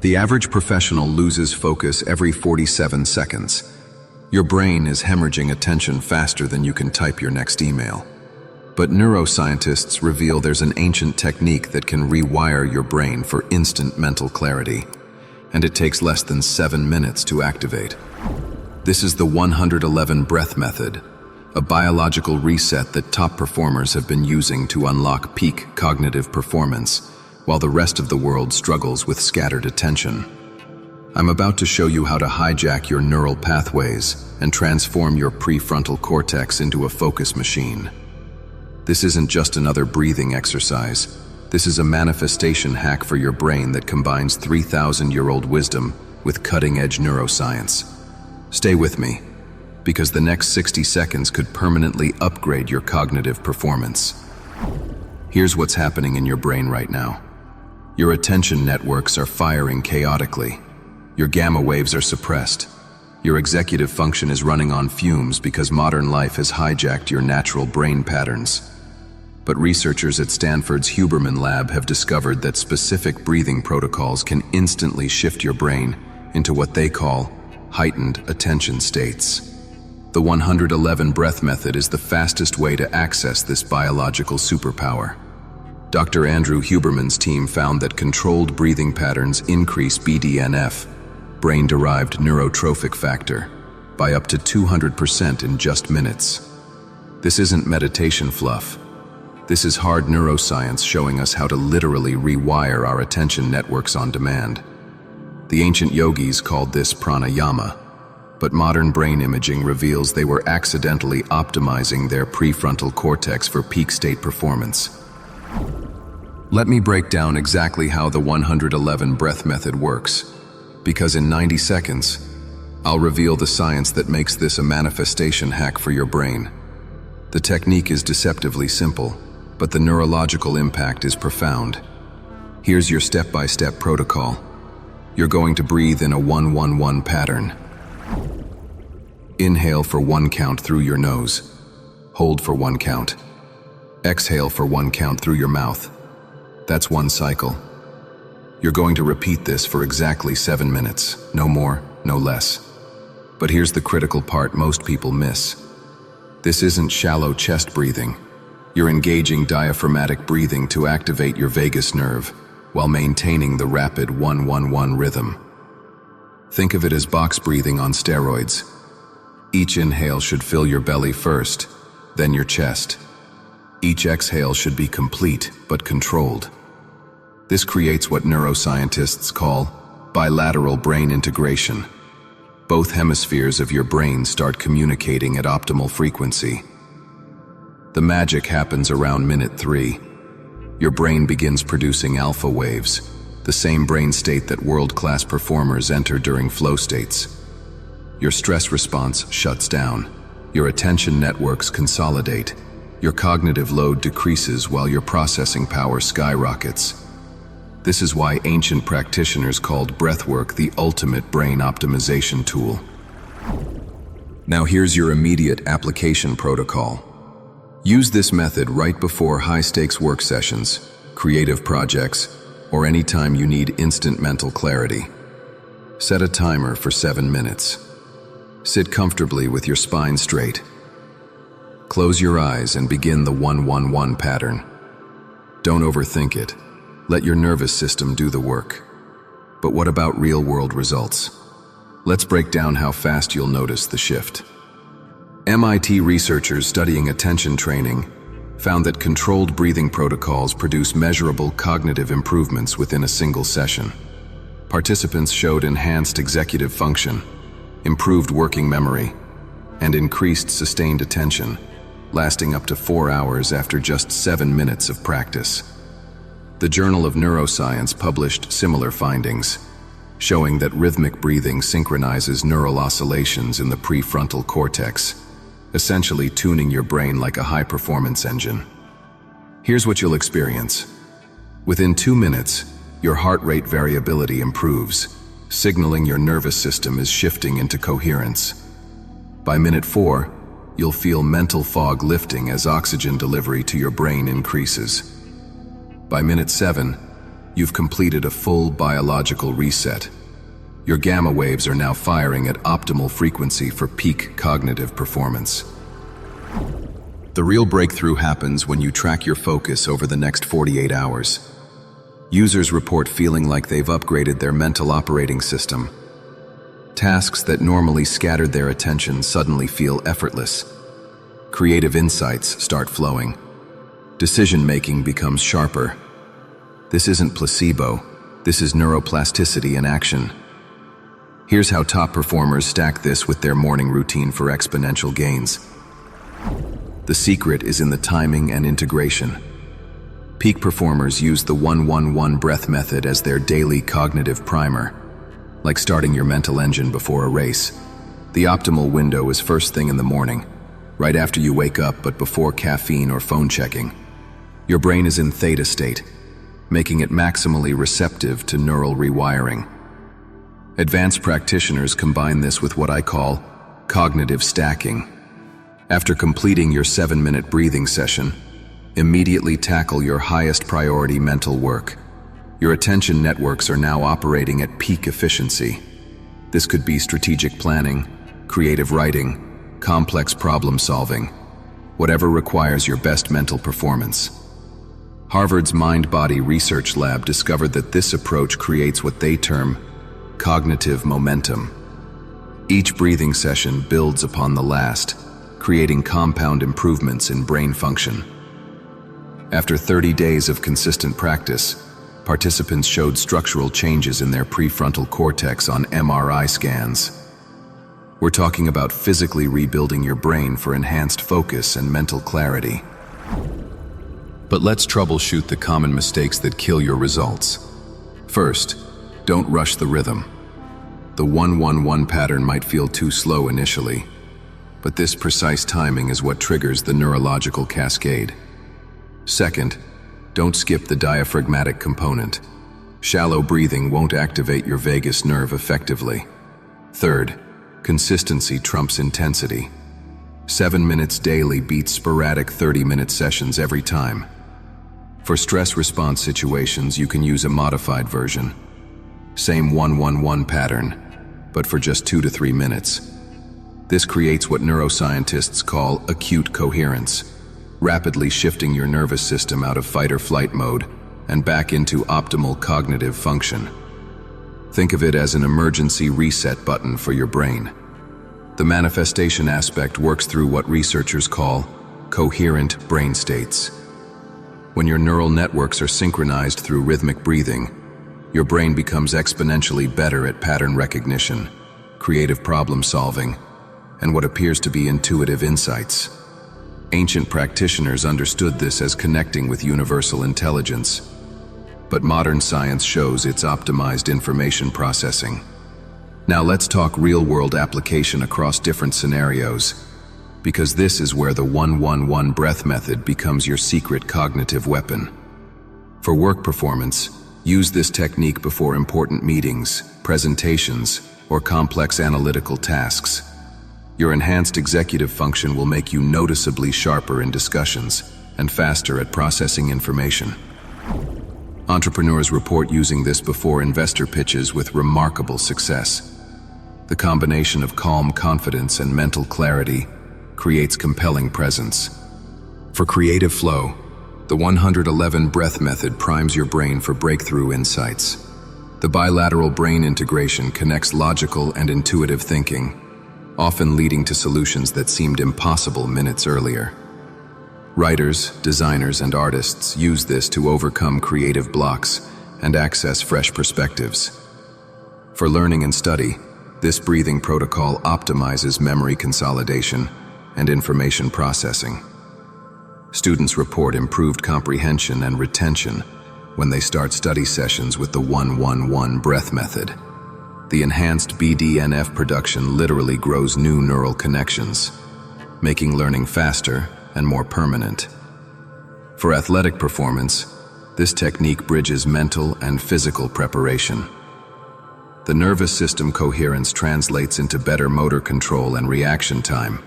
The average professional loses focus every 47 seconds. Your brain is hemorrhaging attention faster than you can type your next email. But neuroscientists reveal there's an ancient technique that can rewire your brain for instant mental clarity, and it takes less than 7 minutes to activate. This is the 111 breath method, a biological reset that top performers have been using to unlock peak cognitive performance, while the rest of the world struggles with scattered attention. I'm about to show you how to hijack your neural pathways and transform your prefrontal cortex into a focus machine. This isn't just another breathing exercise. This is a manifestation hack for your brain that combines 3,000-year-old wisdom with cutting-edge neuroscience. Stay with me, because the next 60 seconds could permanently upgrade your cognitive performance. Here's what's happening in your brain right now. Your attention networks are firing chaotically. Your gamma waves are suppressed. Your executive function is running on fumes because modern life has hijacked your natural brain patterns. But researchers at Stanford's Huberman lab have discovered that specific breathing protocols can instantly shift your brain into what they call heightened attention states. The 111 breath method is the fastest way to access this biological superpower. Dr. Andrew Huberman's team found that controlled breathing patterns increase BDNF, brain-derived neurotrophic factor, by up to 200% in just minutes. This isn't meditation fluff. This is hard neuroscience showing us how to literally rewire our attention networks on demand. The ancient yogis called this pranayama, but modern brain imaging reveals they were accidentally optimizing their prefrontal cortex for peak state performance. Let me break down exactly how the 111 breath method works, because in 90 seconds, I'll reveal the science that makes this a manifestation hack for your brain. The technique is deceptively simple, but the neurological impact is profound. Here's your step-by-step protocol. You're going to breathe in a 1-1-1 pattern. Inhale for 1 count through your nose. Hold for 1 count. Exhale for 1 count through your mouth. That's 1 cycle. You're going to repeat this for exactly 7 minutes, no more, no less. But here's the critical part most people miss. This isn't shallow chest breathing. You're engaging diaphragmatic breathing to activate your vagus nerve while maintaining the rapid 1-1-1 rhythm. Think of it as box breathing on steroids. Each inhale should fill your belly first, then your chest. Each exhale should be complete but controlled. This creates what neuroscientists call bilateral brain integration. Both hemispheres of your brain start communicating at optimal frequency. The magic happens around minute 3. Your brain begins producing alpha waves, the same brain state that world-class performers enter during flow states. Your stress response shuts down. Your attention networks consolidate. Your cognitive load decreases while your processing power skyrockets. This is why ancient practitioners called breathwork the ultimate brain optimization tool. Now here's your immediate application protocol. Use this method right before high-stakes work sessions, creative projects, or any time you need instant mental clarity. Set a timer for 7 minutes. Sit comfortably with your spine straight. Close your eyes and begin the 1-1-1 pattern. Don't overthink it. Let your nervous system do the work. But what about real-world results? Let's break down how fast you'll notice the shift. MIT researchers studying attention training found that controlled breathing protocols produce measurable cognitive improvements within a single session. Participants showed enhanced executive function, improved working memory, and increased sustained attention, lasting up to 4 hours after just 7 minutes of practice. The Journal of Neuroscience published similar findings, showing that rhythmic breathing synchronizes neural oscillations in the prefrontal cortex, essentially tuning your brain like a high-performance engine. Here's what you'll experience. Within 2 minutes, your heart rate variability improves, signaling your nervous system is shifting into coherence. By minute 4, you'll feel mental fog lifting as oxygen delivery to your brain increases. By minute 7, You've completed a full biological reset. Your gamma waves are now firing at optimal frequency for peak cognitive performance. The real breakthrough happens when you track your focus over the next 48 hours. Users report feeling like they've upgraded their mental operating system. Tasks that normally scattered their attention suddenly feel effortless. Creative insights start flowing. Decision-making becomes sharper. This isn't placebo. This is neuroplasticity in action. Here's how top performers stack this with their morning routine for exponential gains. The secret is in the timing and integration. Peak performers use the 1-1-1 breath method as their daily cognitive primer, like starting your mental engine before a race. The optimal window is first thing in the morning, right after you wake up but before caffeine or phone checking. Your brain is in theta state, making it maximally receptive to neural rewiring. Advanced practitioners combine this with what I call cognitive stacking. After completing your 7-minute breathing session, immediately tackle your highest priority mental work. Your attention networks are now operating at peak efficiency. This could be strategic planning, creative writing, complex problem solving, whatever requires your best mental performance. Harvard's Mind-Body Research Lab discovered that this approach creates what they term cognitive momentum. Each breathing session builds upon the last, creating compound improvements in brain function. After 30 days of consistent practice, participants showed structural changes in their prefrontal cortex on MRI scans. We're talking about physically rebuilding your brain for enhanced focus and mental clarity. But let's troubleshoot the common mistakes that kill your results. First, don't rush the rhythm. The 1-1-1 pattern might feel too slow initially, but this precise timing is what triggers the neurological cascade. Second, don't skip the diaphragmatic component. Shallow breathing won't activate your vagus nerve effectively. Third, consistency trumps intensity. 7 minutes daily beats sporadic 30-minute sessions every time. For stress response situations, you can use a modified version. Same 1-1-1 pattern, but for just 2 to 3 minutes. This creates what neuroscientists call acute coherence, rapidly shifting your nervous system out of fight-or-flight mode and back into optimal cognitive function. Think of it as an emergency reset button for your brain. The manifestation aspect works through what researchers call coherent brain states. When your neural networks are synchronized through rhythmic breathing, your brain becomes exponentially better at pattern recognition, creative problem solving, and what appears to be intuitive insights. Ancient practitioners understood this as connecting with universal intelligence, but modern science shows it's optimized information processing. Now let's talk real-world application across different scenarios, because this is where the 1-1-1 breath method becomes your secret cognitive weapon. For work performance, use this technique before important meetings, presentations, or complex analytical tasks. Your enhanced executive function will make you noticeably sharper in discussions and faster at processing information. Entrepreneurs report using this before investor pitches with remarkable success. The combination of calm confidence and mental clarity creates compelling presence. For creative flow, the 111 breath method primes your brain for breakthrough insights. The bilateral brain integration connects logical and intuitive thinking, often leading to solutions that seemed impossible minutes earlier. Writers, designers, and artists use this to overcome creative blocks and access fresh perspectives. For learning and study, this breathing protocol optimizes memory consolidation and information processing. Students report improved comprehension and retention when they start study sessions with the 1-1-1 breath method. The enhanced BDNF production literally grows new neural connections, making learning faster and more permanent. For athletic performance, this technique bridges mental and physical preparation. The nervous system coherence translates into better motor control and reaction time.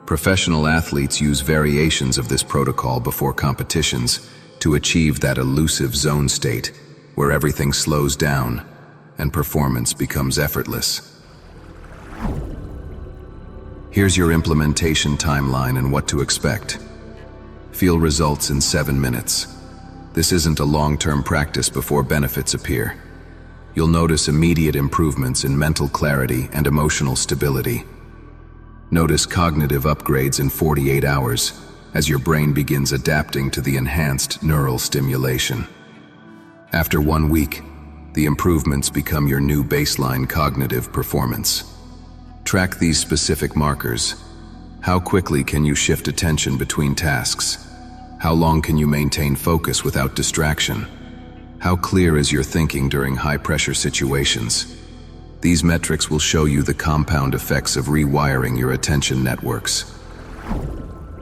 Professional athletes use variations of this protocol before competitions to to achieve that elusive zone state where everything slows down and performance becomes effortless. Here's your implementation timeline and what to expect. Feel results in 7 minutes. This isn't a long-term practice before benefits appear. You'll notice immediate improvements in mental clarity and emotional stability. Notice cognitive upgrades in 48 hours as your brain begins adapting to the enhanced neural stimulation. After 1 week, the improvements become your new baseline cognitive performance. Track these specific markers. How quickly can you shift attention between tasks? How long can you maintain focus without distraction? How clear is your thinking during high-pressure situations? These metrics will show you the compound effects of rewiring your attention networks.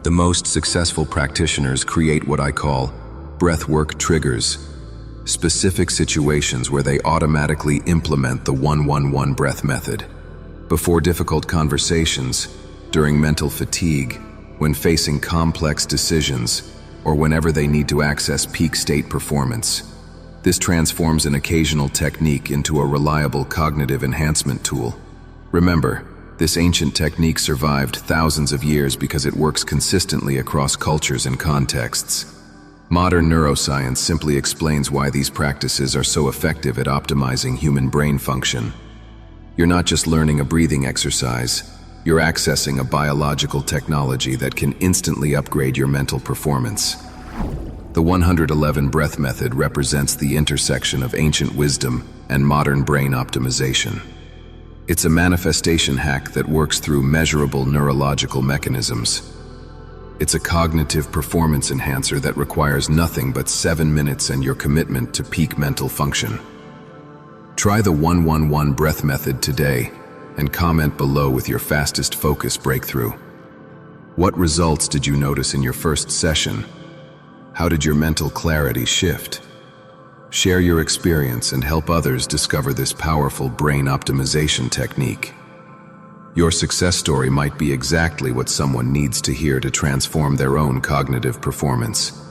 The most successful practitioners create what I call breathwork triggers, specific situations where they automatically implement the 1-1-1 breath method. Before difficult conversations, during mental fatigue, when facing complex decisions, or whenever they need to access peak state performance. This transforms an occasional technique into a reliable cognitive enhancement tool. Remember, this ancient technique survived thousands of years because it works consistently across cultures and contexts. Modern neuroscience simply explains why these practices are so effective at optimizing human brain function. You're not just learning a breathing exercise, you're accessing a biological technology that can instantly upgrade your mental performance. The 111 breath method represents the intersection of ancient wisdom and modern brain optimization. It's a manifestation hack that works through measurable neurological mechanisms. It's a cognitive performance enhancer that requires nothing but 7 minutes and your commitment to peak mental function. Try the 1-1-1 breath method today and comment below with your fastest focus breakthrough. What results did you notice in your first session? How did your mental clarity shift? Share your experience and help others discover this powerful brain optimization technique. Your success story might be exactly what someone needs to hear to transform their own cognitive performance.